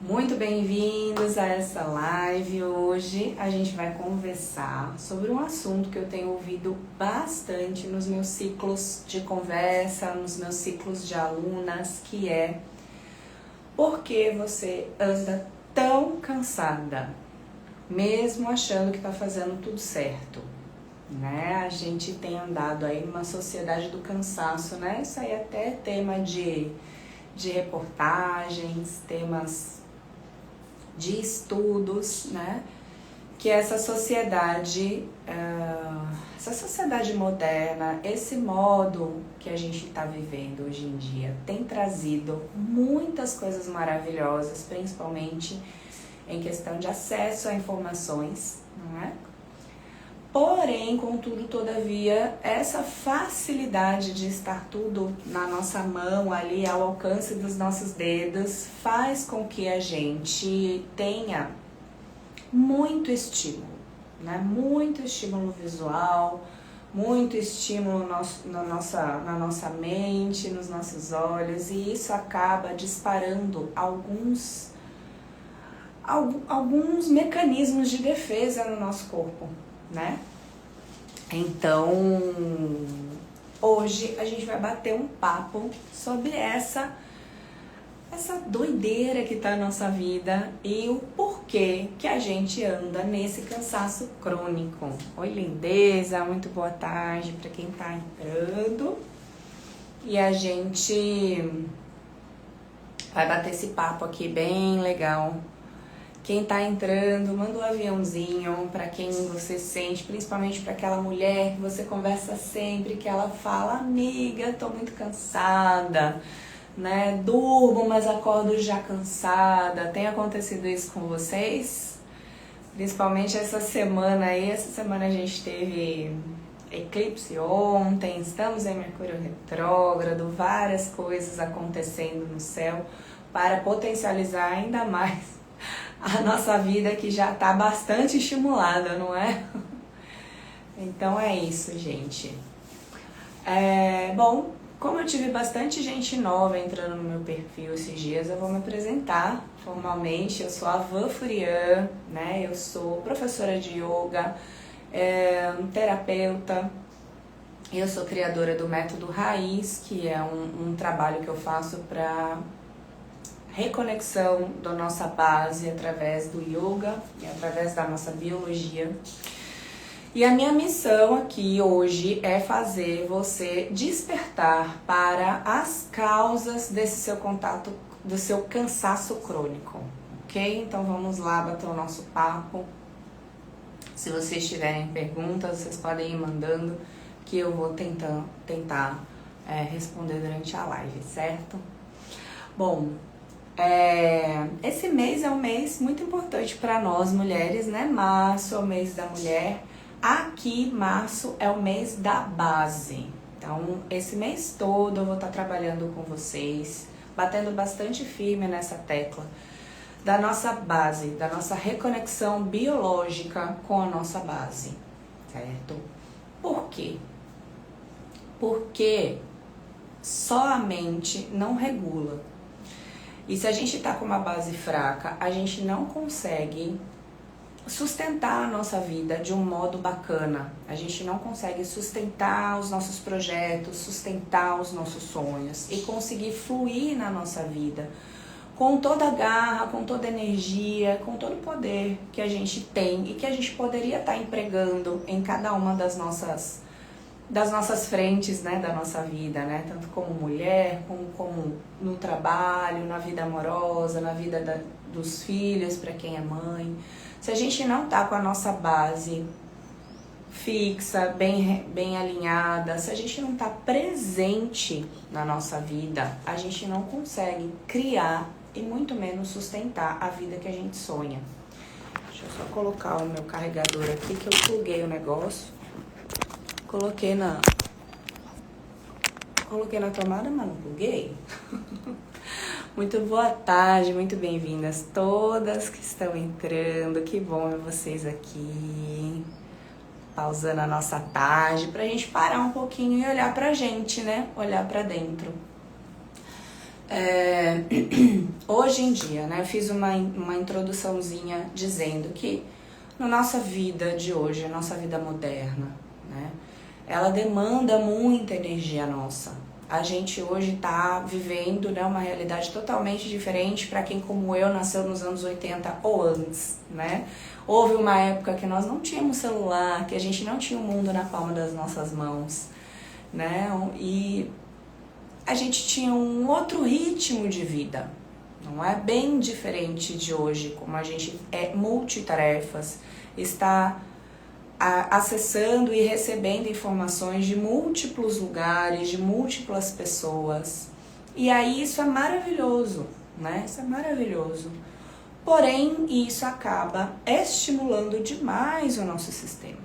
Muito bem-vindos a essa live. Hoje a gente vai conversar sobre um assunto que eu tenho ouvido bastante nos meus ciclos de conversa, nos meus ciclos de alunas, que é: por que você anda tão cansada, mesmo achando que está fazendo tudo certo? Né? A gente tem andado aí numa sociedade do cansaço, né? Isso aí até é tema de reportagens, temas de estudos, né? Que essa sociedade moderna, esse modo que a gente está vivendo hoje em dia, tem trazido muitas coisas maravilhosas, principalmente em questão de acesso a informações, não é? Porém, contudo, todavia, essa facilidade de estar tudo na nossa mão, ali ao alcance dos nossos dedos, faz com que a gente tenha muito estímulo, né? Muito estímulo visual, muito estímulo na nossa mente, nos nossos olhos, e isso acaba disparando alguns mecanismos de defesa no nosso corpo, né? Então, hoje a gente vai bater um papo sobre essa doideira que tá na nossa vida e o porquê que a gente anda nesse cansaço crônico. Oi, lindeza, muito boa tarde para quem tá entrando. E a gente vai bater esse papo aqui bem legal. Quem tá entrando, manda um aviãozinho para quem você sente, principalmente para aquela mulher que você conversa sempre, que ela fala: amiga, tô muito cansada, né? Durmo, mas acordo já cansada. Tem acontecido isso com vocês? Principalmente essa semana aí. Essa semana a gente teve eclipse ontem, estamos em Mercúrio retrógrado, várias coisas acontecendo no céu para potencializar ainda mais a nossa vida, que já está bastante estimulada, não é? Então é isso, gente. Bom, como eu tive bastante gente nova entrando no meu perfil esses dias, eu vou me apresentar formalmente. Eu sou a Van Furian, né? Eu sou professora de yoga, terapeuta. Eu sou criadora do Método Raiz, que é um trabalho que eu faço para reconexão da nossa base através do yoga e através da nossa biologia. E a minha missão aqui hoje é fazer você despertar para as causas desse seu contato, do seu cansaço crônico, ok? Então vamos lá bater o nosso papo. Se vocês tiverem perguntas, vocês podem ir mandando, que eu vou tentar responder durante a live, certo? Bom, esse mês é um mês muito importante para nós mulheres, né? Março é o mês da mulher. Aqui, março é o mês da base. Então, esse mês todo eu vou estar trabalhando com vocês, batendo bastante firme nessa tecla da nossa base, da nossa reconexão biológica com a nossa base, certo? Por quê? Porque só a mente não regula. E se a gente tá com uma base fraca, a gente não consegue sustentar a nossa vida de um modo bacana. A gente não consegue sustentar os nossos projetos, sustentar os nossos sonhos e conseguir fluir na nossa vida com toda a garra, com toda a energia, com todo o poder que a gente tem e que a gente poderia estar empregando em cada uma das nossas frentes, né, da nossa vida, né, tanto como mulher, como no trabalho, na vida amorosa, na vida dos filhos, para quem é mãe. Se a gente não tá com a nossa base fixa, bem alinhada, se a gente não tá presente na nossa vida, a gente não consegue criar e muito menos sustentar a vida que a gente sonha. Deixa eu só colocar o meu carregador aqui, que eu pluguei o negócio. Coloquei na tomada, mas não pluguei. Muito boa tarde, muito bem-vindas todas que estão entrando. Que bom ver vocês aqui. Pausando a nossa tarde pra gente parar um pouquinho e olhar pra gente, né? Olhar pra dentro. Hoje em dia, né, eu fiz uma introduçãozinha dizendo que na nossa vida de hoje, a nossa vida moderna, né, ela demanda muita energia nossa. A gente hoje está vivendo, né, uma realidade totalmente diferente para quem, como eu, nasceu nos anos 80 ou antes, né? Houve uma época que nós não tínhamos celular, que a gente não tinha o mundo na palma das nossas mãos, né? E a gente tinha um outro ritmo de vida, não é bem diferente de hoje, como a gente é multitarefas, está acessando e recebendo informações de múltiplos lugares, de múltiplas pessoas. E aí isso é maravilhoso, né? Isso é maravilhoso. Porém, isso acaba estimulando demais o nosso sistema.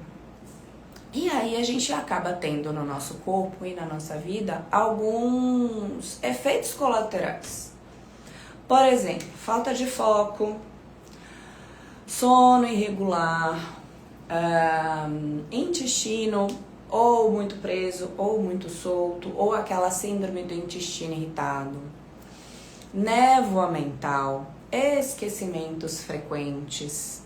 E aí a gente acaba tendo no nosso corpo e na nossa vida alguns efeitos colaterais. Por exemplo, falta de foco, sono irregular, intestino ou muito preso ou muito solto, ou aquela síndrome do intestino irritado, névoa mental, esquecimentos frequentes,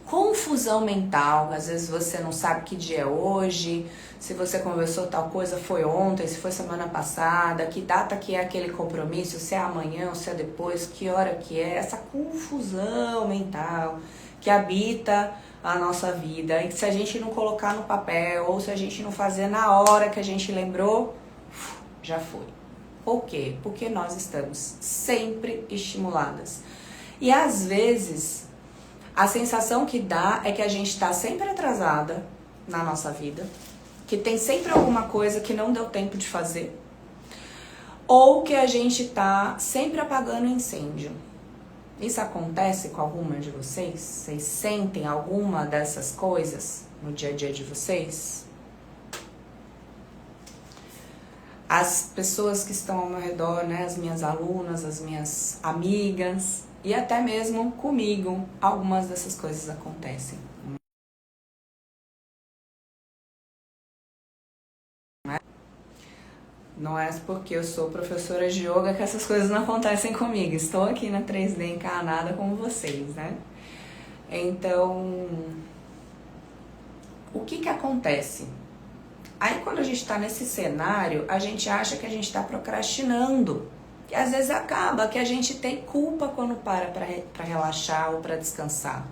confusão mental, às vezes você não sabe que dia é hoje, se você conversou tal coisa foi ontem, se foi semana passada, que data que é aquele compromisso, se é amanhã ou se é depois, que hora que é, essa confusão mental que habita a nossa vida, e que se a gente não colocar no papel, ou se a gente não fazer na hora que a gente lembrou, já foi. Por quê? Porque nós estamos sempre estimuladas. E às vezes, a sensação que dá é que a gente está sempre atrasada na nossa vida, que tem sempre alguma coisa que não deu tempo de fazer, ou que a gente está sempre apagando incêndio. Isso acontece com alguma de vocês? Vocês sentem alguma dessas coisas no dia a dia de vocês? As pessoas que estão ao meu redor, né, as minhas alunas, as minhas amigas e até mesmo comigo, algumas dessas coisas acontecem. Não é porque eu sou professora de yoga que essas coisas não acontecem comigo. Estou aqui na 3D encarnada como vocês, né? Então, o que acontece? Aí quando a gente está nesse cenário, a gente acha que a gente está procrastinando. E às vezes acaba que a gente tem culpa quando para relaxar ou para descansar.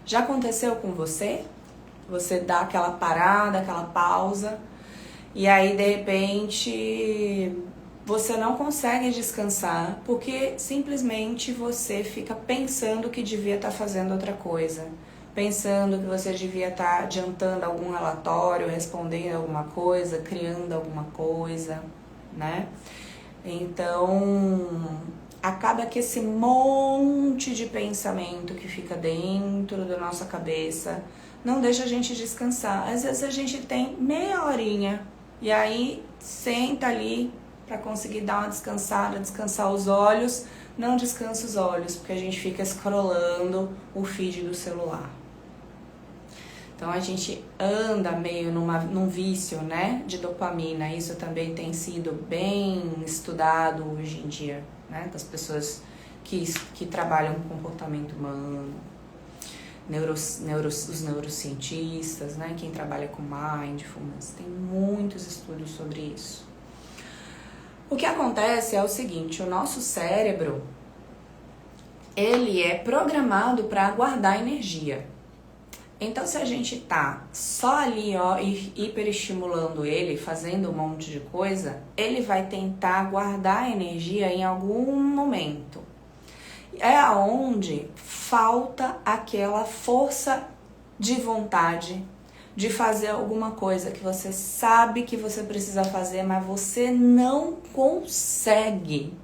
Já aconteceu com você? Você dá aquela parada, aquela pausa, e aí de repente você não consegue descansar porque simplesmente você fica pensando que devia estar fazendo outra coisa. Pensando que você devia estar adiantando algum relatório, respondendo alguma coisa, criando alguma coisa, né? Então, acaba que esse monte de pensamento que fica dentro da nossa cabeça não deixa a gente descansar. Às vezes a gente tem meia horinha e aí senta ali para conseguir dar uma descansada, descansar os olhos, não descansa os olhos, porque a gente fica scrollando o feed do celular. Então a gente anda meio num vício, né, de dopamina. Isso também tem sido bem estudado hoje em dia, né, das pessoas que trabalham com comportamento humano, os neurocientistas, né, quem trabalha com mindfulness, tem muitos estudos sobre isso. O que acontece é o seguinte, o nosso cérebro, ele é programado para guardar energia. Então, se a gente tá só ali, ó, hiperestimulando ele, fazendo um monte de coisa, ele vai tentar guardar energia em algum momento. É aonde falta aquela força de vontade de fazer alguma coisa que você sabe que você precisa fazer, mas você não consegue.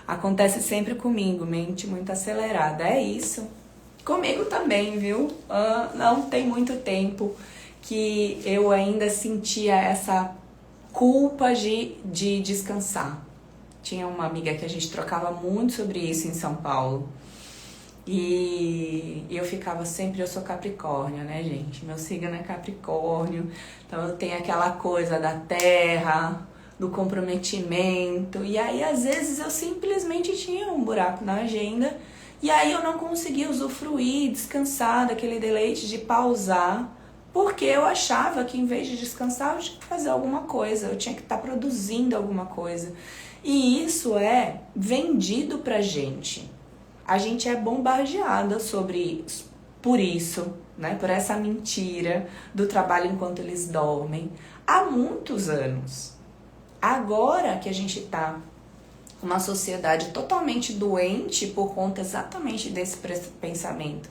Acontece sempre comigo, mente muito acelerada, é isso. Comigo também, viu? Não tem muito tempo que eu ainda sentia essa culpa de descansar. Tinha uma amiga que a gente trocava muito sobre isso em São Paulo. E eu ficava sempre, eu sou Capricórnio, né, gente? Meu signo é Capricórnio, então eu tenho aquela coisa da terra, do comprometimento. E aí, às vezes, eu simplesmente tinha um buraco na agenda e aí eu não conseguia usufruir, descansar daquele deleite de pausar, porque eu achava que em vez de descansar eu tinha que fazer alguma coisa, eu tinha que estar produzindo alguma coisa. E isso é vendido pra gente. A gente é bombardeada por isso, né? Por essa mentira do trabalho enquanto eles dormem há muitos anos. Agora que a gente tá uma sociedade totalmente doente por conta exatamente desse pensamento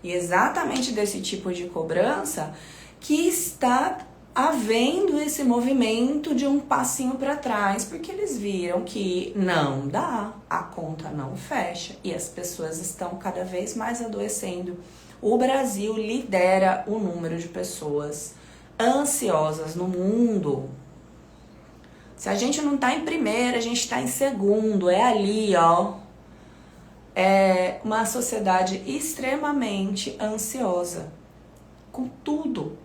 e exatamente desse tipo de cobrança, que está havendo esse movimento de um passinho para trás, porque eles viram que não dá, a conta não fecha e as pessoas estão cada vez mais adoecendo. O Brasil lidera o número de pessoas ansiosas no mundo. Se a gente não tá em primeiro, a gente tá em segundo. É ali, ó. É uma sociedade extremamente ansiosa. Com tudo.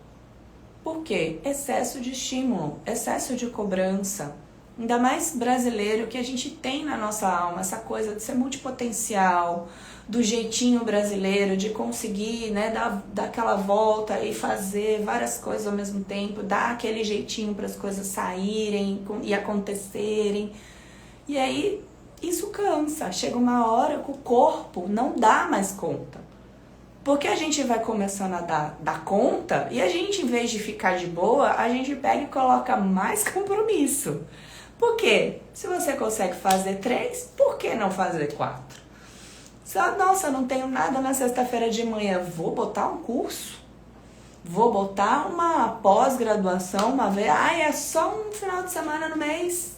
Por quê? Excesso de estímulo, excesso de cobrança. Ainda mais brasileiro, que a gente tem na nossa alma essa coisa de ser multipotencial, do jeitinho brasileiro, de conseguir, né, dar aquela volta e fazer várias coisas ao mesmo tempo, dar aquele jeitinho para as coisas saírem e acontecerem. E aí isso cansa, chega uma hora que o corpo não dá mais conta. Porque a gente vai começando a dar conta e a gente, em vez de ficar de boa, a gente pega e coloca mais compromisso. Por quê? Se você consegue fazer 3, por que não fazer 4? Nossa, não tenho nada na sexta-feira de manhã. Vou botar um curso? Vou botar uma pós-graduação, uma vez? É só um final de semana no mês.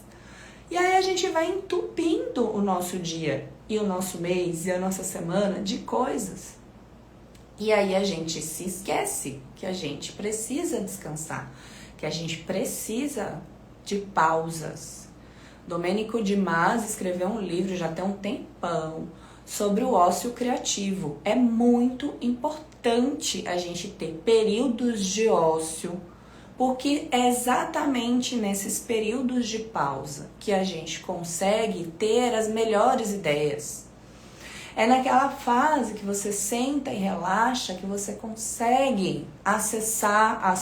E aí a gente vai entupindo o nosso dia e o nosso mês e a nossa semana de coisas. E aí a gente se esquece que a gente precisa descansar, que a gente precisa de pausas. Domênico de Masi escreveu um livro já tem um tempão sobre o ócio criativo. É muito importante a gente ter períodos de ócio, porque é exatamente nesses períodos de pausa que a gente consegue ter as melhores ideias. É naquela fase que você senta e relaxa que você consegue acessar a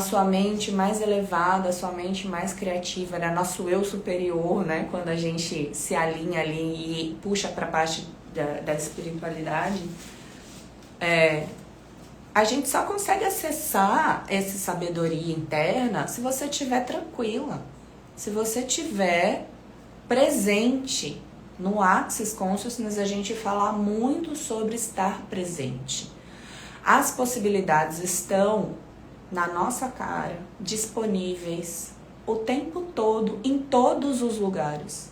sua mente mais elevada, a sua mente mais criativa, né? Nosso eu superior, né? Quando a gente se alinha ali e puxa para a parte da espiritualidade, a gente só consegue acessar essa sabedoria interna se você estiver tranquila, se você estiver presente. No Access Consciousness a gente fala muito sobre estar presente. As possibilidades estão na nossa cara, disponíveis o tempo todo, em todos os lugares.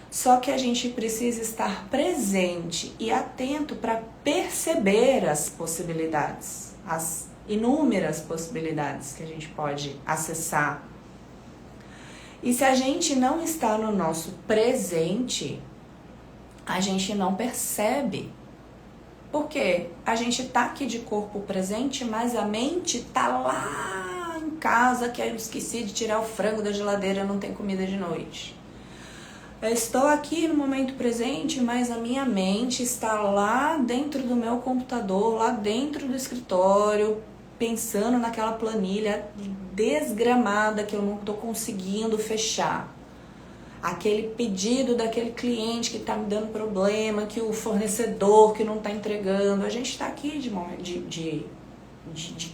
Só que a gente precisa estar presente e atento para perceber as possibilidades, as inúmeras possibilidades que a gente pode acessar. E se a gente não está no nosso presente, a gente não percebe. Porque a gente tá aqui de corpo presente, mas a mente tá lá em casa, que eu esqueci de tirar o frango da geladeira, não tem comida de noite. Eu estou aqui no momento presente, mas a minha mente está lá dentro do meu computador, lá dentro do escritório, pensando naquela planilha desgramada que eu não estou conseguindo fechar. Aquele pedido daquele cliente que está me dando problema, que o fornecedor que não está entregando. A gente está aqui de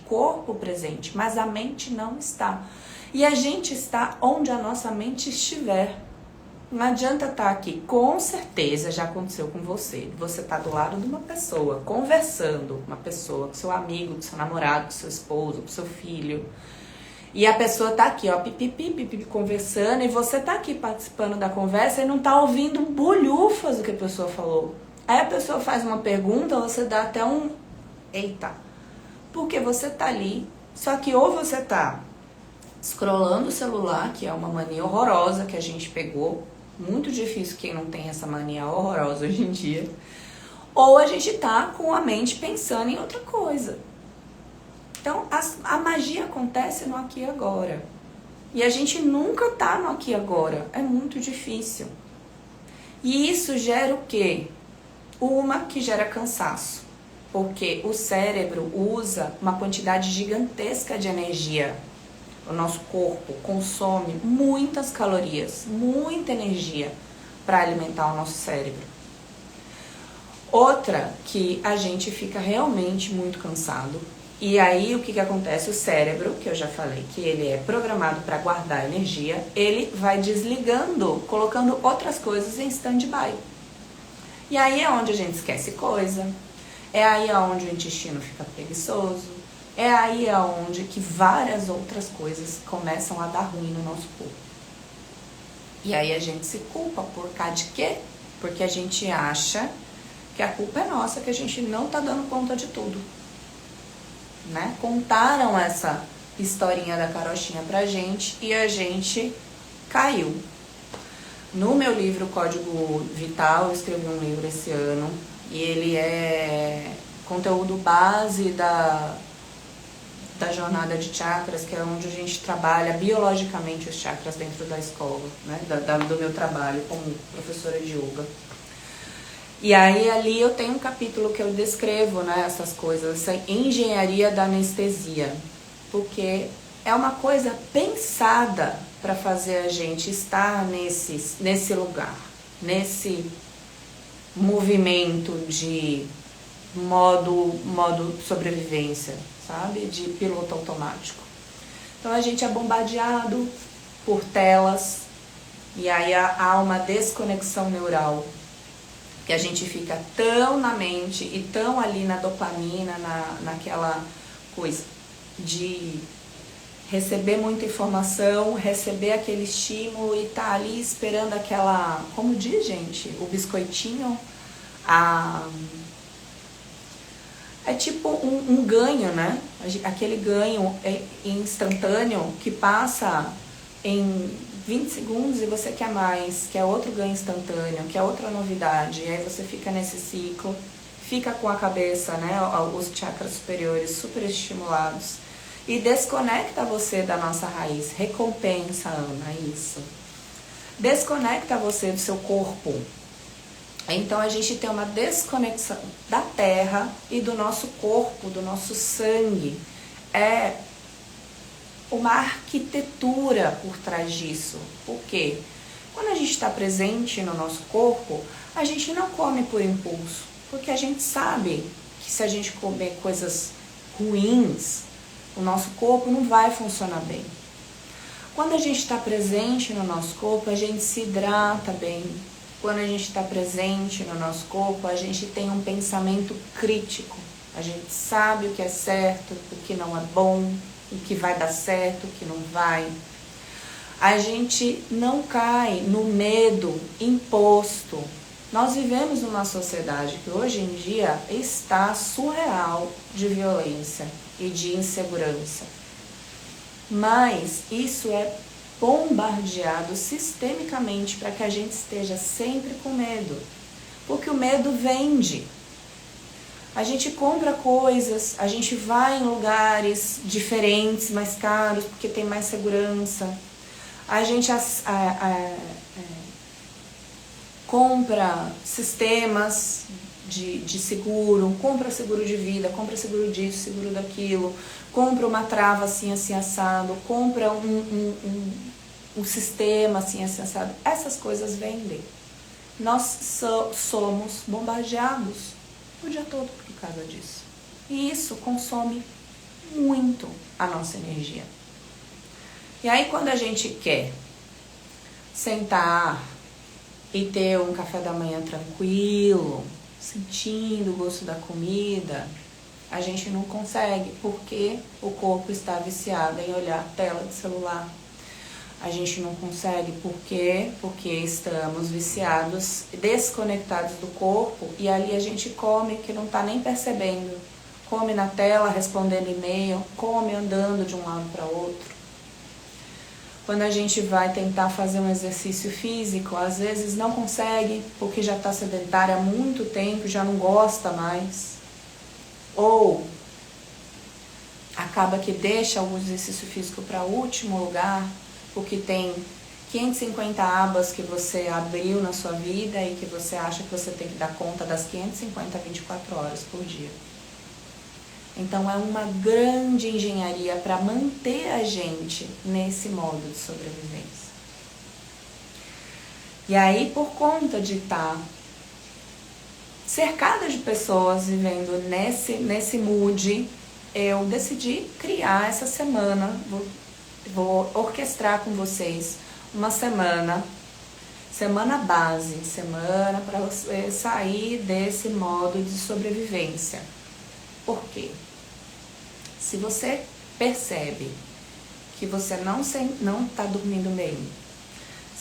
corpo presente, mas a mente não está. E a gente está onde a nossa mente estiver. Não adianta estar aqui. Com certeza já aconteceu com você. Você está do lado de uma pessoa, conversando, uma pessoa, com seu amigo, com seu namorado, com seu esposo, com seu filho. E a pessoa tá aqui, ó, pipipi, conversando, e você tá aqui participando da conversa e não tá ouvindo bolhufas do que a pessoa falou. Aí a pessoa faz uma pergunta, você dá até um eita. Porque você tá ali, só que ou você tá scrollando o celular, que é uma mania horrorosa que a gente pegou, muito difícil quem não tem essa mania horrorosa hoje em dia, ou a gente tá com a mente pensando em outra coisa. Então, a magia acontece no aqui e agora. E a gente nunca tá no aqui e agora. É muito difícil. E isso gera o quê? Uma que gera cansaço. Porque o cérebro usa uma quantidade gigantesca de energia. O nosso corpo consome muitas calorias, muita energia para alimentar o nosso cérebro. Outra que a gente fica realmente muito cansado. E aí o que acontece? O cérebro, que eu já falei que ele é programado para guardar energia, ele vai desligando, colocando outras coisas em stand-by. E aí é onde a gente esquece coisa, é aí onde o intestino fica preguiçoso, é aí onde que várias outras coisas começam a dar ruim no nosso corpo. E aí a gente se culpa por causa de quê? Porque a gente acha que a culpa é nossa, que a gente não tá dando conta de tudo. Né? Contaram essa historinha da carochinha pra gente e a gente caiu. No meu livro Código Vital, eu escrevi um livro esse ano e ele é conteúdo base da jornada de chakras, que é onde a gente trabalha biologicamente os chakras dentro da escola, né? Do meu trabalho como professora de yoga. E aí ali eu tenho um capítulo que eu descrevo, né, essas coisas, essa engenharia da anestesia, porque é uma coisa pensada para fazer a gente estar nesse lugar, nesse movimento de modo sobrevivência, sabe? De piloto automático. Então a gente é bombardeado por telas e aí há uma desconexão neural. Que a gente fica tão na mente e tão ali na dopamina, naquela coisa de receber muita informação, receber aquele estímulo e tá ali esperando aquela, como diz, gente, o biscoitinho, é tipo um ganho, né? Aquele ganho instantâneo que passa em 20 segundos e você quer mais, quer outro ganho instantâneo, quer outra novidade, e aí você fica nesse ciclo, fica com a cabeça, né, os chakras superiores super estimulados e desconecta você da nossa raiz. Recompensa, Ana, isso. Desconecta você do seu corpo. Então a gente tem uma desconexão da terra e do nosso corpo, do nosso sangue. É uma arquitetura por trás disso. Por quê? Quando a gente está presente no nosso corpo, a gente não come por impulso, porque a gente sabe que se a gente comer coisas ruins, o nosso corpo não vai funcionar bem. Quando a gente está presente no nosso corpo, a gente se hidrata bem. Quando a gente está presente no nosso corpo, a gente tem um pensamento crítico. A gente sabe o que é certo, o que não é bom, o que vai dar certo, o que não vai. A gente não cai no medo imposto. Nós vivemos numa sociedade que hoje em dia está surreal de violência e de insegurança. Mas isso é bombardeado sistemicamente para que a gente esteja sempre com medo. Porque o medo vende. A gente compra coisas, a gente vai em lugares diferentes, mais caros, porque tem mais segurança. A gente compra sistemas de seguro, compra seguro de vida, compra seguro disso, seguro daquilo, compra uma trava assim, assim, assado, compra um sistema assim, assim, assado. Essas coisas vendem. Nós somos bombardeados o dia todo por causa disso. E isso consome muito a nossa energia. E aí quando a gente quer sentar e ter um café da manhã tranquilo, sentindo o gosto da comida, a gente não consegue, porque o corpo está viciado em olhar a tela do celular. A gente não consegue, por quê? Porque estamos viciados, desconectados do corpo, e ali a gente come que não está nem percebendo. Come na tela, respondendo e-mail, come andando de um lado para outro. Quando a gente vai tentar fazer um exercício físico, às vezes não consegue, porque já está sedentário há muito tempo, já não gosta mais. Ou acaba que deixa o exercício físico para o último lugar, porque tem 550 abas que você abriu na sua vida e que você acha que você tem que dar conta das 550 24 horas por dia. Então é uma grande engenharia para manter a gente nesse modo de sobrevivência. E aí, por conta de estar cercada de pessoas vivendo nesse mood, eu decidi criar essa semana, vou orquestrar com vocês uma semana base, semana para você sair desse modo de sobrevivência. Por quê? Se você percebe que você não está dormindo bem,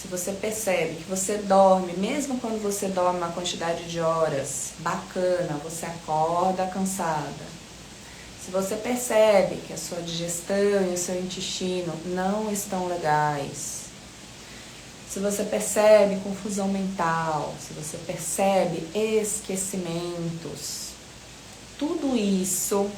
se você percebe que você dorme, mesmo quando você dorme uma quantidade de horas bacana, você acorda cansada. Se você percebe que a sua digestão e o seu intestino não estão legais, se você percebe confusão mental, se você percebe esquecimentos, tudo isso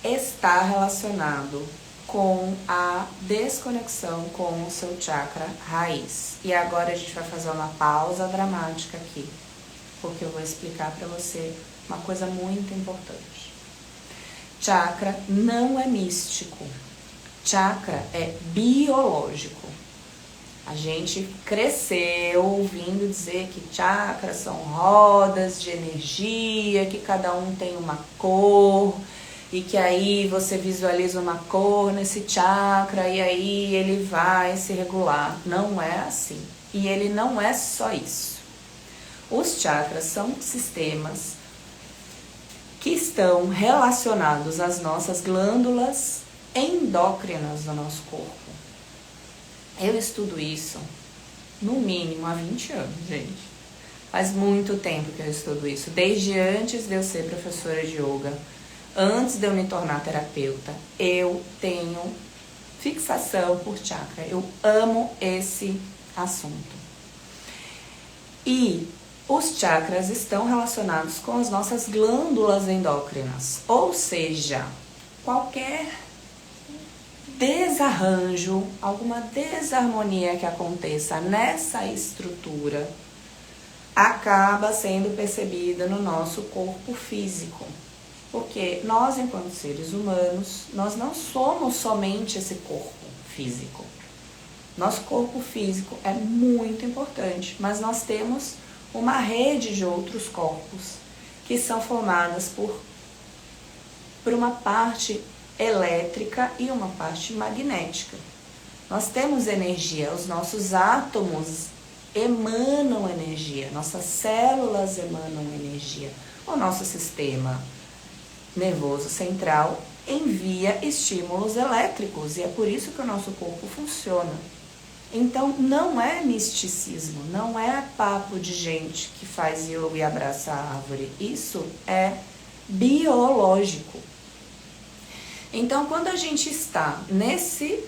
está relacionado com a desconexão com o seu chakra raiz. E agora a gente vai fazer uma pausa dramática aqui, porque eu vou explicar para você uma coisa muito importante. Chakra não é místico. Chakra é biológico. A gente cresceu ouvindo dizer que chakras são rodas de energia, que cada um tem uma cor, e que aí você visualiza uma cor nesse chakra e aí ele vai se regular. Não é assim. E ele não é só isso. Os chakras são sistemas que estão relacionados às nossas glândulas endócrinas do nosso corpo. Eu estudo isso no mínimo há 20 anos, gente. Faz muito tempo que eu estudo isso. Desde antes de eu ser professora de yoga, antes de eu me tornar terapeuta, eu tenho fixação por chakra. Eu amo esse assunto. E os chakras estão relacionados com as nossas glândulas endócrinas. Ou seja, qualquer desarranjo, alguma desarmonia que aconteça nessa estrutura acaba sendo percebida no nosso corpo físico. Porque nós, enquanto seres humanos, nós não somos somente esse corpo físico. Nosso corpo físico é muito importante, mas nós temos uma rede de outros corpos que são formadas por uma parte elétrica e uma parte magnética. Nós temos energia, os nossos átomos emanam energia, nossas células emanam energia, o nosso sistema nervoso central envia estímulos elétricos e é por isso que o nosso corpo funciona. Então não é misticismo, não é papo de gente que faz yoga e abraça a árvore, isso é biológico. Então quando a gente está nesse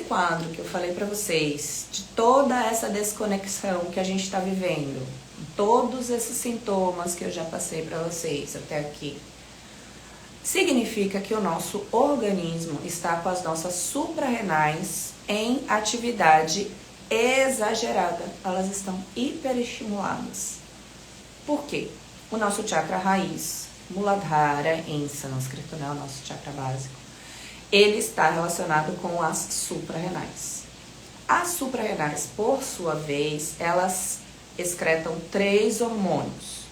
quadro que eu falei para vocês, de toda essa desconexão que a gente está vivendo, todos esses sintomas que eu já passei para vocês até aqui, significa que o nosso organismo está com as nossas suprarrenais em atividade exagerada. Elas estão hiperestimuladas. Por quê? O nosso chakra raiz, Muladhara em sânscrito, né, o nosso chakra básico, ele está relacionado com as suprarrenais. As suprarrenais, por sua vez, elas excretam 3 hormônios: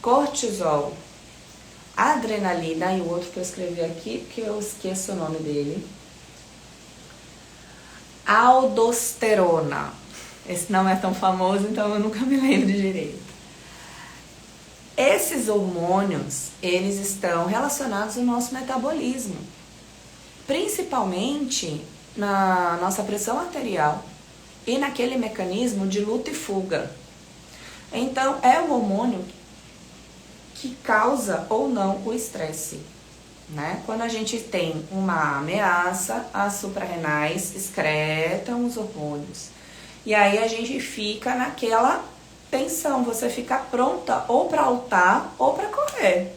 cortisol, adrenalina e o outro que eu escrevi aqui, porque eu esqueço o nome dele, aldosterona. Esse não é tão famoso, então eu nunca me lembro direito. Esses hormônios, eles estão relacionados ao nosso metabolismo, principalmente na nossa pressão arterial e naquele mecanismo de luta e fuga. Então, é o hormônio que causa ou não o estresse, né? Quando a gente tem uma ameaça, as suprarrenais excretam os hormônios. E aí a gente fica naquela tensão, você fica pronta ou para lutar ou para correr.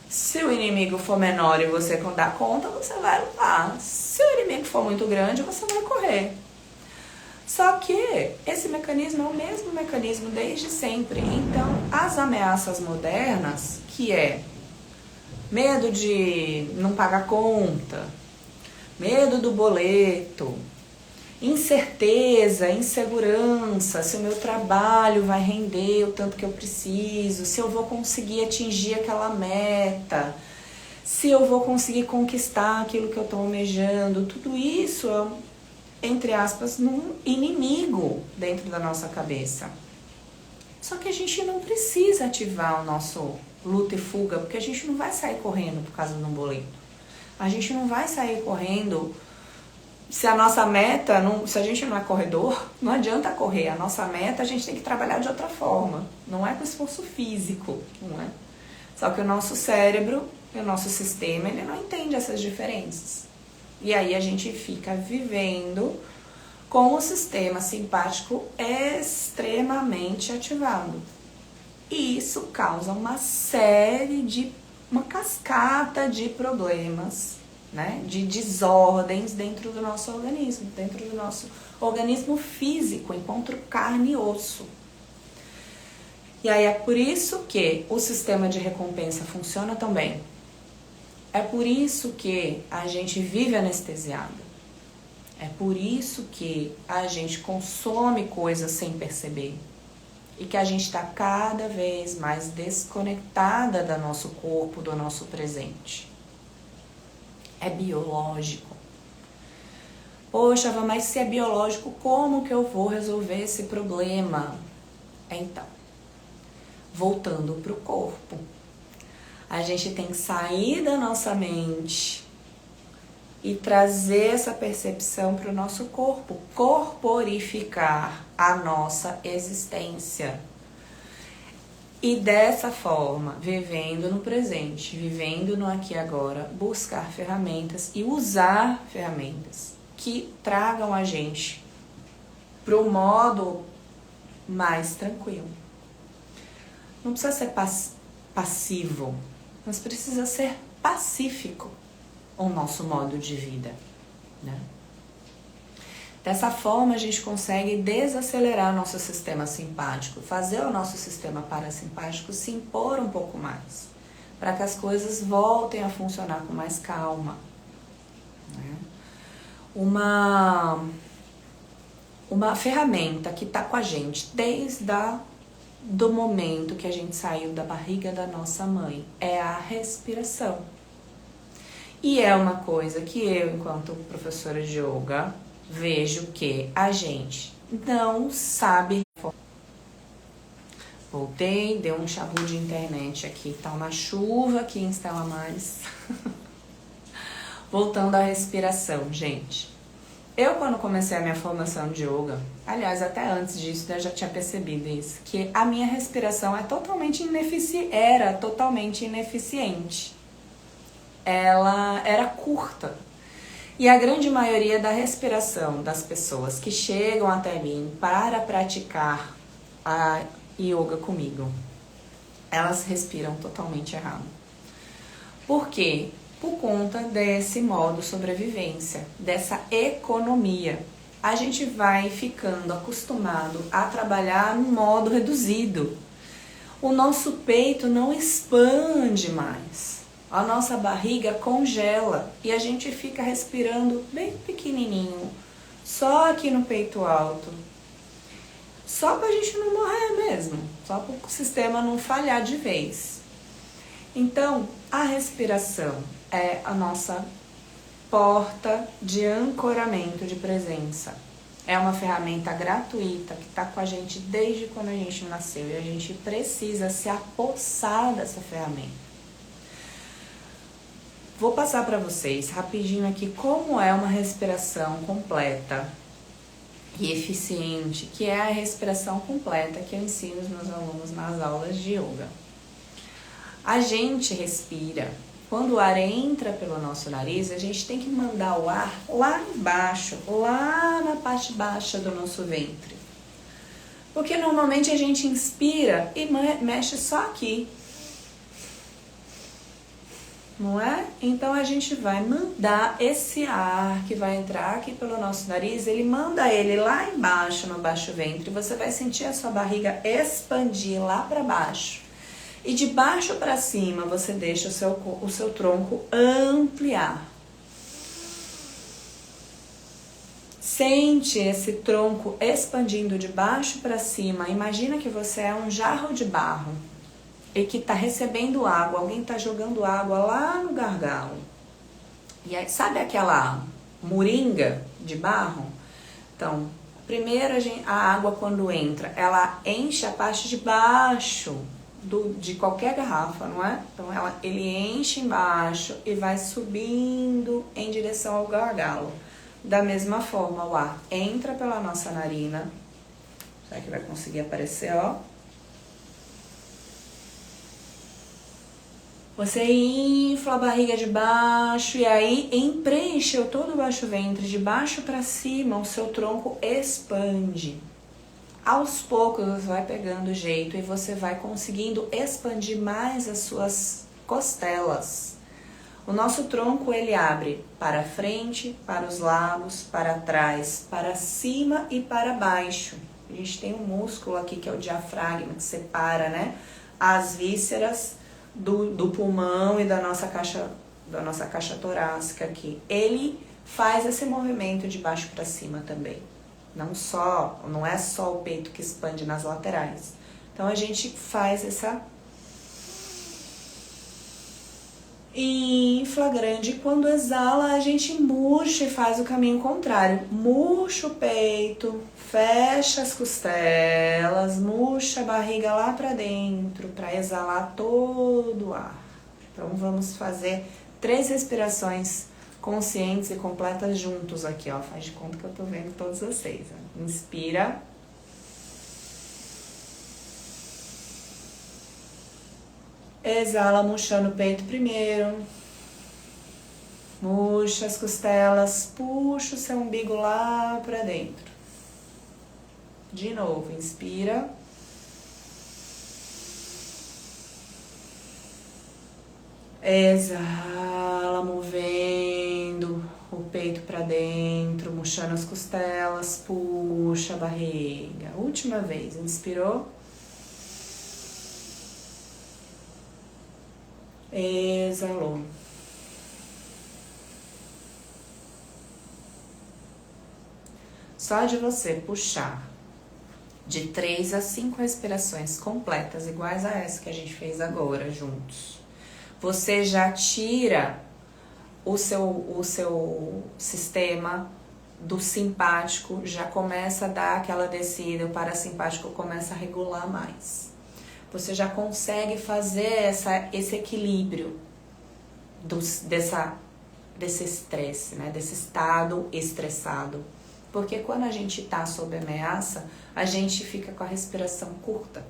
Se o inimigo for menor e você dá conta, você vai lutar. Se o inimigo que for muito grande, você vai correr. Só que esse mecanismo é o mesmo mecanismo desde sempre. Então, as ameaças modernas, que é medo de não pagar conta, medo do boleto, incerteza, insegurança, se o meu trabalho vai render o tanto que eu preciso, se eu vou conseguir atingir aquela meta, se eu vou conseguir conquistar aquilo que eu estou almejando, tudo isso é, entre aspas, um inimigo dentro da nossa cabeça. Só que a gente não precisa ativar o nosso luta e fuga, porque a gente não vai sair correndo por causa de um boleto. A gente não vai sair correndo se a nossa meta, se a gente não é corredor, não adianta correr. A nossa meta a gente tem que trabalhar de outra forma. Não é com esforço físico, não é? Só que o nosso cérebro e o nosso sistema, ele não entende essas diferenças. E aí a gente fica vivendo com o sistema simpático extremamente ativado. E isso causa uma cascata de problemas, né? De desordens dentro do nosso organismo físico, enquanto carne e osso. E aí é por isso que o sistema de recompensa funciona tão bem. É por isso que a gente vive anestesiado. É por isso que a gente consome coisas sem perceber. E que a gente está cada vez mais desconectada do nosso corpo, do nosso presente. É biológico. Poxa, mas se é biológico, como que eu vou resolver esse problema? Então, voltando para o corpo. A gente tem que sair da nossa mente e trazer essa percepção para o nosso corpo, corporificar a nossa existência. E dessa forma, vivendo no presente, vivendo no aqui e agora, buscar ferramentas e usar ferramentas que tragam a gente para o modo mais tranquilo. Não precisa ser passivo, mas precisa ser pacífico o nosso modo de vida, né? Dessa forma a gente consegue desacelerar nosso sistema simpático, fazer o nosso sistema parasimpático se impor um pouco mais, para que as coisas voltem a funcionar com mais calma, né? Uma ferramenta que está com a gente desde do momento que a gente saiu da barriga da nossa mãe é a respiração. E é uma coisa que eu, enquanto professora de yoga, vejo que a gente não sabe. Voltei, deu um chabu de internet aqui, tá uma chuva aqui em Stella Maris. Voltando à respiração, gente. Eu, quando comecei a minha formação de yoga, aliás, até antes disso, eu já tinha percebido isso, que a minha respiração era totalmente ineficiente. Ela era curta. E a grande maioria da respiração das pessoas que chegam até mim para praticar a yoga comigo, elas respiram totalmente errado. Por quê? Por conta desse modo sobrevivência, dessa economia. A gente vai ficando acostumado a trabalhar num modo reduzido. O nosso peito não expande mais. A nossa barriga congela e a gente fica respirando bem pequenininho, só aqui no peito alto. Só pra gente não morrer mesmo, só para o sistema não falhar de vez. Então, a respiração é a nossa porta de ancoramento de presença. É uma ferramenta gratuita que está com a gente desde quando a gente nasceu e a gente precisa se apossar dessa ferramenta. Vou passar para vocês rapidinho aqui como é uma respiração completa e eficiente, que é a respiração completa que eu ensino os meus alunos nas aulas de yoga. A gente respira. Quando o ar entra pelo nosso nariz, a gente tem que mandar o ar lá embaixo, lá na parte baixa do nosso ventre. Porque normalmente a gente inspira e mexe só aqui. não é? Então a gente vai mandar esse ar que vai entrar aqui pelo nosso nariz, ele manda ele lá embaixo no baixo ventre, você vai sentir a sua barriga expandir lá para baixo. E de baixo para cima você deixa o seu tronco ampliar. Sente esse tronco expandindo de baixo para cima. Imagina que você é um jarro de barro e que está recebendo água. Alguém está jogando água lá no gargalo. E aí, sabe aquela moringa de barro? Então, primeiro a água quando entra, ela enche a parte de baixo de qualquer garrafa, não é? Então ele enche embaixo e vai subindo em direção ao gargalo. Da mesma forma, o ar entra pela nossa narina. Será que vai conseguir aparecer, ó? Você infla a barriga de baixo e aí preencheu todo o baixo ventre, de baixo para cima, o seu tronco expande. Aos poucos você vai pegando jeito e você vai conseguindo expandir mais as suas costelas. O nosso tronco, ele abre para frente, para os lados, para trás, para cima e para baixo. A gente tem um músculo aqui que é o diafragma, que separa, né, as vísceras do pulmão e da nossa caixa torácica aqui. Ele faz esse movimento de baixo para cima também. Não é só o peito que expande nas laterais. Então a gente faz essa infla grande. Quando exala, a gente murcha e faz o caminho contrário. Murcha o peito, fecha as costelas, murcha a barriga lá pra dentro para exalar todo o ar. Então vamos fazer 3 respirações conscientes e completas juntos aqui, ó. Faz de conta que eu tô vendo todos vocês. Ó. Inspira. Exala, murchando o peito primeiro. Murcha as costelas, puxa o seu umbigo lá pra dentro. De novo, inspira. Exala, movendo o peito pra dentro, murchando as costelas, puxa a barriga. Última vez, inspirou. Exalou. Só de você puxar de 3 a 5 respirações completas, iguais a essa que a gente fez agora juntos, você já tira o seu sistema do simpático, já começa a dar aquela descida, o parasimpático começa a regular mais. Você já consegue fazer esse equilíbrio desse estresse, né? Desse estado estressado. Porque quando a gente tá sob ameaça, a gente fica com a respiração curta.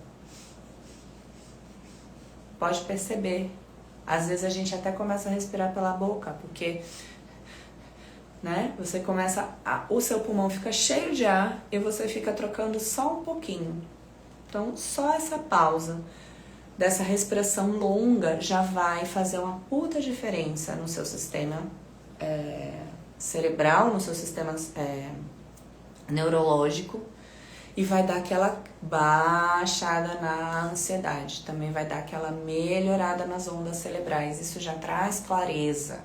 Pode perceber. Às vezes a gente até começa a respirar pela boca, porque, né? Você começa, o seu pulmão fica cheio de ar e você fica trocando só um pouquinho. Então, só essa pausa dessa respiração longa já vai fazer uma puta diferença no seu sistema cerebral, no seu sistema neurológico, e vai dar aquela baixada na ansiedade. Também vai dar aquela melhorada nas ondas cerebrais. Isso já traz clareza.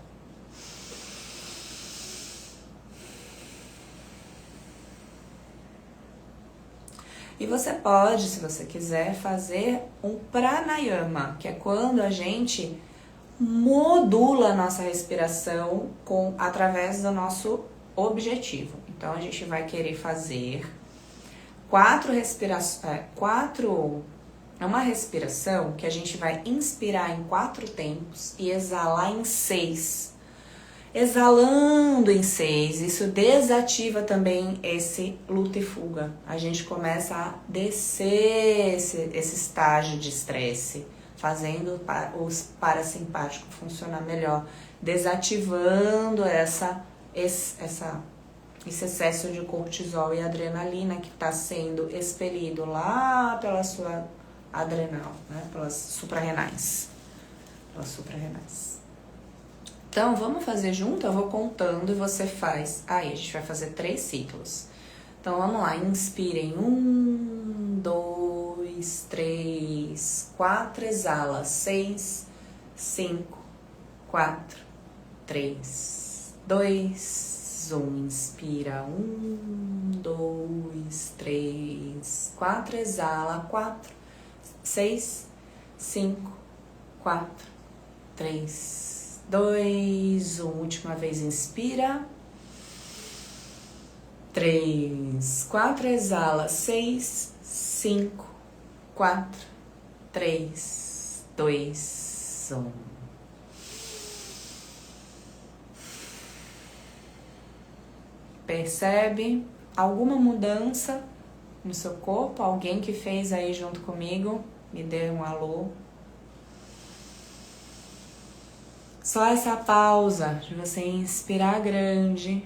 E você pode, se você quiser, fazer um pranayama, que é quando a gente modula a nossa respiração através do nosso objetivo. Então, a gente vai querer fazer 4 respirações. É uma respiração que a gente vai inspirar em 4 tempos e exalar em 6. Exalando em 6, isso desativa também esse luta e fuga. A gente começa a descer esse estágio de estresse, fazendo os parasimpáticos funcionar melhor, desativando esse excesso de cortisol e adrenalina que está sendo expelido lá pela sua adrenal, né? Pelas suprarrenais. Então, vamos fazer junto? Eu vou contando e você faz. Aí, a gente vai fazer 3 ciclos. Então, vamos lá. Inspira em 1, 2, 3, 4. Exala. 6, 5, 4, 3, 2, 1. Inspira. 1, 2, 3, 4. Exala. 4, 6, 5, 4, 3, 2, 1. Última vez, inspira. 3, 4, exala. 6, 5, 4, 3, 2, 1. Percebe alguma mudança no seu corpo? Alguém que fez aí junto comigo? Me dê um alô. Só essa pausa de você inspirar grande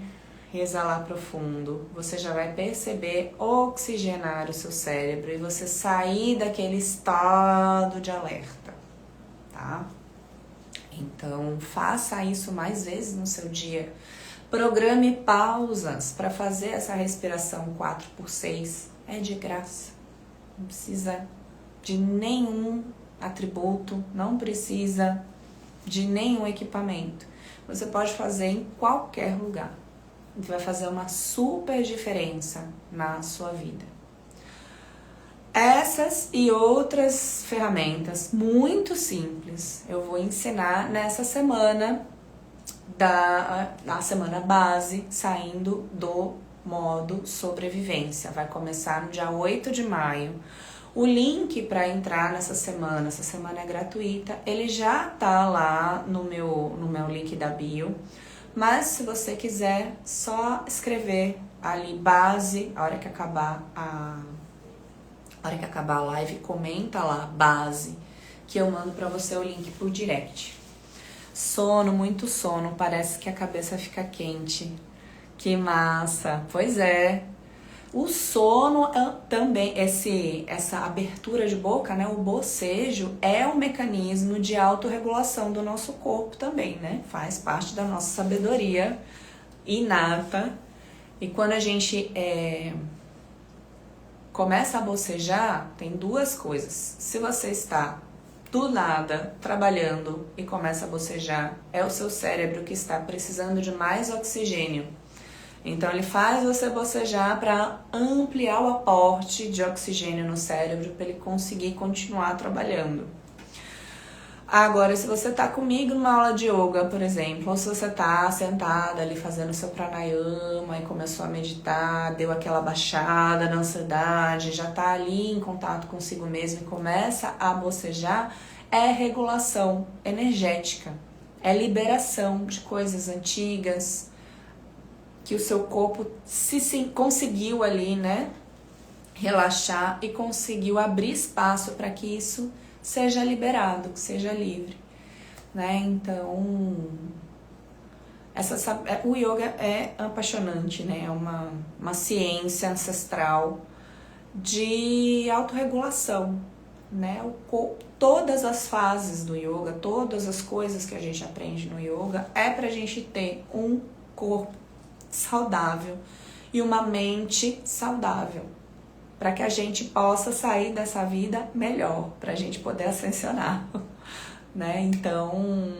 e exalar profundo, você já vai perceber oxigenar o seu cérebro e você sair daquele estado de alerta, tá? Então, faça isso mais vezes no seu dia. Programe pausas para fazer essa respiração 4x6. É de graça. Não precisa de nenhum atributo, não precisa de nenhum equipamento. Você pode fazer em qualquer lugar. Vai fazer uma super diferença na sua vida. Essas e outras ferramentas muito simples eu vou ensinar nessa semana na semana base, saindo do modo sobrevivência. Vai começar no dia 8 de maio. O link para entrar nessa semana é gratuita, ele já tá lá no meu link da bio, mas se você quiser, só escrever ali base, a hora que acabar a live, comenta lá base, que eu mando para você o link por direct. Sono, muito sono, parece que a cabeça fica quente. Que massa! Pois é. O sono também, essa abertura de boca, né? O bocejo é um mecanismo de autorregulação do nosso corpo também, né? Faz parte da nossa sabedoria inata. E quando a gente começa a bocejar, tem 2 coisas. Se você está do nada trabalhando e começa a bocejar, é o seu cérebro que está precisando de mais oxigênio. Então, ele faz você bocejar para ampliar o aporte de oxigênio no cérebro para ele conseguir continuar trabalhando. Agora, se você está comigo numa aula de yoga, por exemplo, ou se você está sentada ali fazendo seu pranayama e começou a meditar, deu aquela baixada na ansiedade, já está ali em contato consigo mesmo e começa a bocejar, é regulação energética, é liberação de coisas antigas, que o seu corpo conseguiu ali, né, relaxar e conseguiu abrir espaço para que isso seja liberado, que seja livre, né? Então, o yoga é apaixonante, né? É uma ciência ancestral de autorregulação, né? Todas as fases do yoga, todas as coisas que a gente aprende no yoga é pra gente ter um corpo saudável e uma mente saudável, para que a gente possa sair dessa vida melhor, para a gente poder ascensionar, né? Então,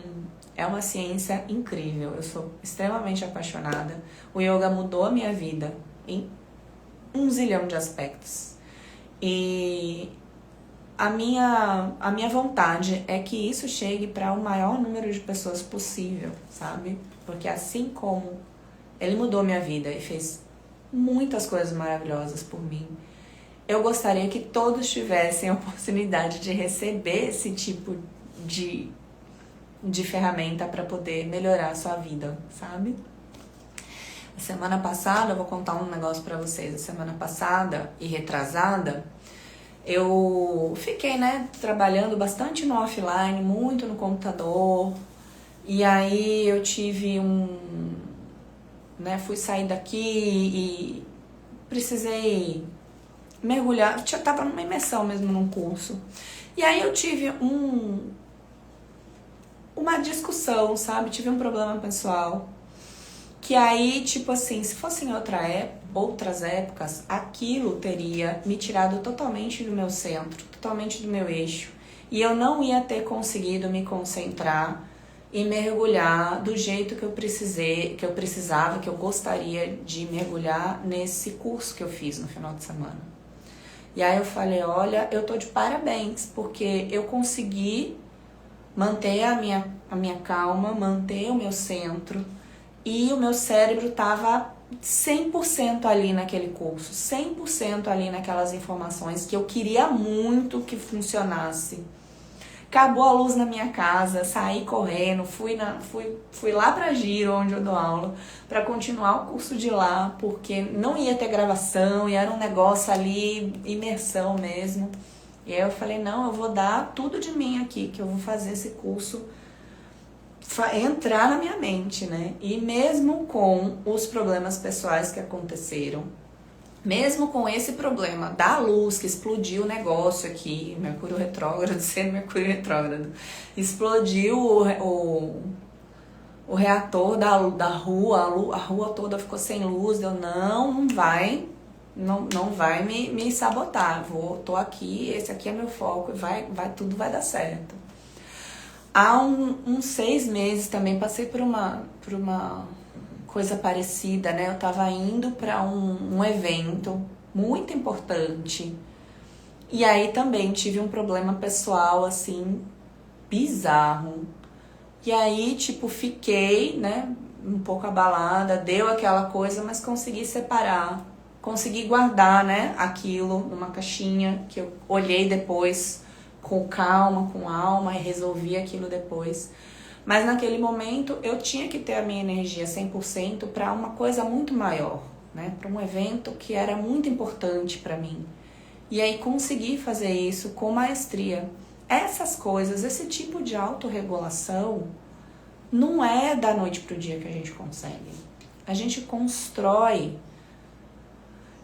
é uma ciência incrível, eu sou extremamente apaixonada. O yoga mudou a minha vida em 1 zilhão de aspectos. E a minha vontade é que isso chegue para o maior número de pessoas possível, sabe? Porque assim como ele mudou minha vida e fez muitas coisas maravilhosas por mim, eu gostaria que todos tivessem a oportunidade de receber esse tipo de ferramenta para poder melhorar a sua vida, sabe? A semana passada, eu vou contar um negócio para vocês. A semana passada e retrasada, eu fiquei, né, trabalhando bastante no offline, muito no computador. E aí eu tive fui sair daqui e precisei mergulhar, eu tava numa imersão mesmo num curso. E aí eu tive uma discussão, sabe? Tive um problema pessoal. Que aí, tipo assim, se fosse em outras épocas, aquilo teria me tirado totalmente do meu centro, totalmente do meu eixo. E eu não ia ter conseguido me concentrar e mergulhar do jeito que eu precisava, que eu gostaria de mergulhar nesse curso que eu fiz no final de semana. E aí eu falei, olha, eu tô de parabéns, porque eu consegui manter a minha calma, manter o meu centro, e o meu cérebro tava 100% ali naquele curso, 100% ali naquelas informações que eu queria muito que funcionasse. Acabou a luz na minha casa, saí correndo, fui lá pra Giro, onde eu dou aula, para continuar o curso de lá, porque não ia ter gravação e era um negócio ali, imersão mesmo. E aí eu falei, não, eu vou dar tudo de mim aqui, que eu vou fazer esse curso entrar na minha mente, né? E mesmo com os problemas pessoais que aconteceram, mesmo com esse problema da luz que explodiu o negócio aqui, Mercúrio retrógrado, sendo Mercúrio retrógrado, explodiu o reator da rua, a rua toda ficou sem luz, eu não vai me sabotar, tô aqui, esse aqui é meu foco, tudo vai dar certo. Há uns 6 meses também passei por uma coisa parecida, né? Eu tava indo para um evento muito importante e aí também tive um problema pessoal, assim, bizarro. E aí, tipo, fiquei, né, um pouco abalada, deu aquela coisa, mas consegui separar, consegui guardar, né, aquilo numa caixinha que eu olhei depois com calma, com alma, e resolvi aquilo depois. Mas naquele momento eu tinha que ter a minha energia 100% para uma coisa muito maior, né? Para um evento que era muito importante para mim. E aí consegui fazer isso com maestria. Essas coisas, esse tipo de autorregulação, não é da noite pro dia que a gente consegue. A gente constrói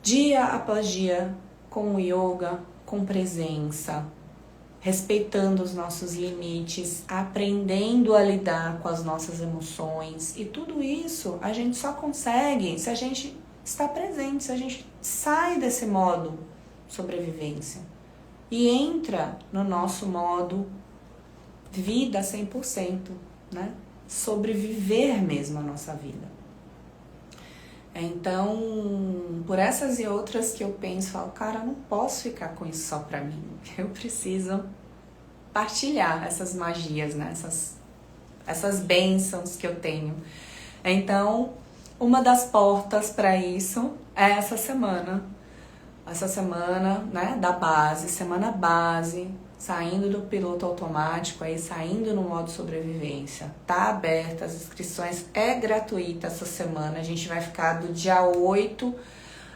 dia após dia com o yoga, com presença, respeitando os nossos limites, aprendendo a lidar com as nossas emoções. E tudo isso a gente só consegue se a gente está presente, se a gente sai desse modo sobrevivência e entra no nosso modo vida 100%, né? Sobreviver mesmo a nossa vida. Então, por essas e outras que eu penso, falo, cara, eu não posso ficar com isso só pra mim. Eu preciso partilhar essas magias, né? Essas bênçãos que eu tenho. Então, uma das portas para isso é essa semana. Essa semana, né, da base, semana base, saindo do piloto automático, aí saindo no modo sobrevivência. Tá aberta, as inscrições é gratuita essa semana. A gente vai ficar do dia 8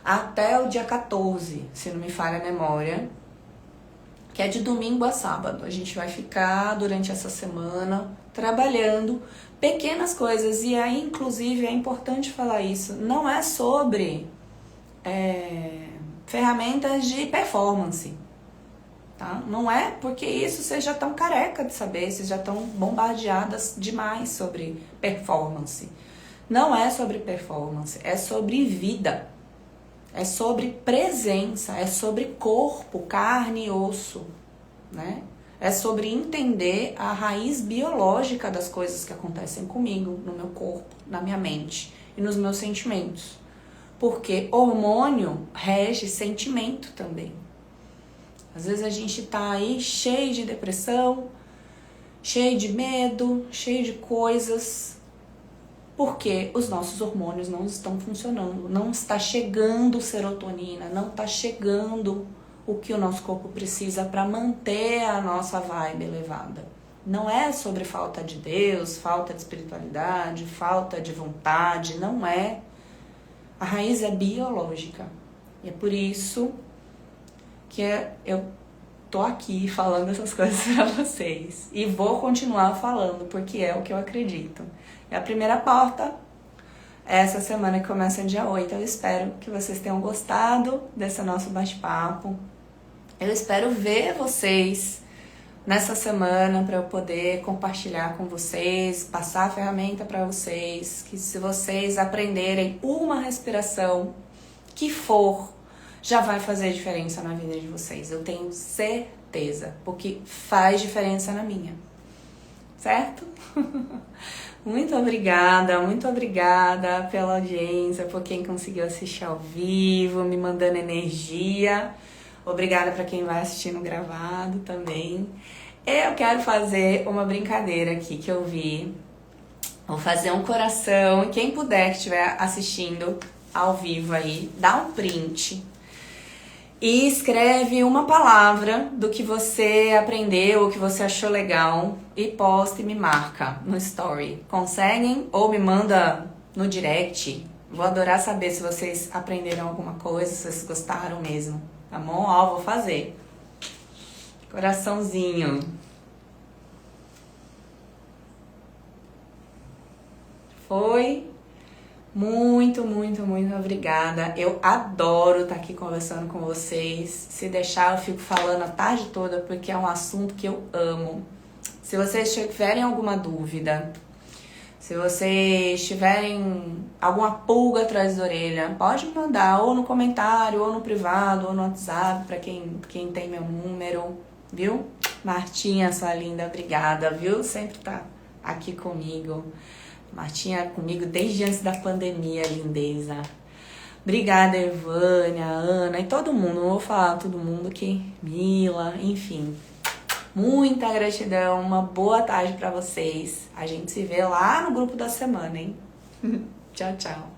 até o dia 14, se não me falha a memória, que é de domingo a sábado. A gente vai ficar durante essa semana trabalhando pequenas coisas. E aí, inclusive, é importante falar isso, não é sobre ferramentas de performance. Tá? Não é porque isso vocês já estão careca de saber, vocês já estão bombardeadas demais sobre performance. Não é sobre performance, é sobre vida, é sobre presença, é sobre corpo, carne e osso, né? É sobre entender a raiz biológica das coisas que acontecem comigo, no meu corpo, na minha mente e nos meus sentimentos. Porque hormônio rege sentimento também. Às vezes a gente tá aí cheio de depressão, cheio de medo, cheio de coisas, porque os nossos hormônios não estão funcionando, não está chegando serotonina, não está chegando o que o nosso corpo precisa para manter a nossa vibe elevada. Não é sobre falta de Deus, falta de espiritualidade, falta de vontade, não é. A raiz é biológica. E é por isso que eu tô aqui falando essas coisas pra vocês. E vou continuar falando, porque é o que eu acredito. E a primeira porta é essa semana que começa dia 8. Eu espero que vocês tenham gostado desse nosso bate-papo. Eu espero ver vocês nessa semana para eu poder compartilhar com vocês, passar a ferramenta para vocês, que se vocês aprenderem uma respiração que for, já vai fazer diferença na vida de vocês. Eu tenho certeza, porque faz diferença na minha. Certo? Muito obrigada pela audiência, por quem conseguiu assistir ao vivo, me mandando energia. Obrigada para quem vai assistir no gravado também. Eu quero fazer uma brincadeira aqui que eu vi. Vou fazer um coração. Quem puder, que estiver assistindo ao vivo aí, dá um print e escreve uma palavra do que você aprendeu, o que você achou legal e posta e me marca no story. Conseguem? Ou me manda no direct. Vou adorar saber se vocês aprenderam alguma coisa, se vocês gostaram mesmo. Tá bom? Ó, vou fazer. Coraçãozinho. Foi? Muito obrigada. Eu adoro estar aqui conversando com vocês. Se deixar, eu fico falando a tarde toda porque é um assunto que eu amo. Se vocês tiverem alguma dúvida, se vocês tiverem alguma pulga atrás da orelha, pode me mandar ou no comentário, ou no privado, ou no WhatsApp, para quem tem meu número, viu? Martinha, sua linda, obrigada, viu? Sempre tá aqui comigo. Martinha comigo desde antes da pandemia, lindeza. Obrigada, Evânia, Ana e todo mundo. Não vou falar todo mundo aqui. Mila, enfim. Muita gratidão, uma boa tarde pra vocês. A gente se vê lá no grupo da semana, hein? Tchau, tchau.